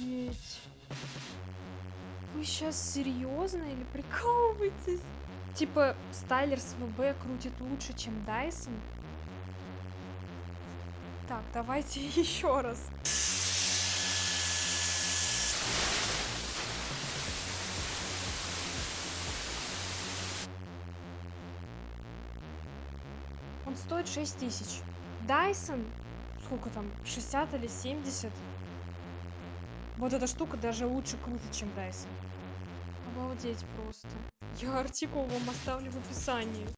Офигеть. Вы сейчас серьезно или прикалываетесь? Типа, Стайлерс ВБ крутит лучше, чем Dyson? Так, давайте еще раз. Он стоит 6000. Dyson, сколько там, 60 или 70? Вот эта штука даже лучше крутит, чем Dyson. Обалдеть просто. Я артикул вам оставлю в описании.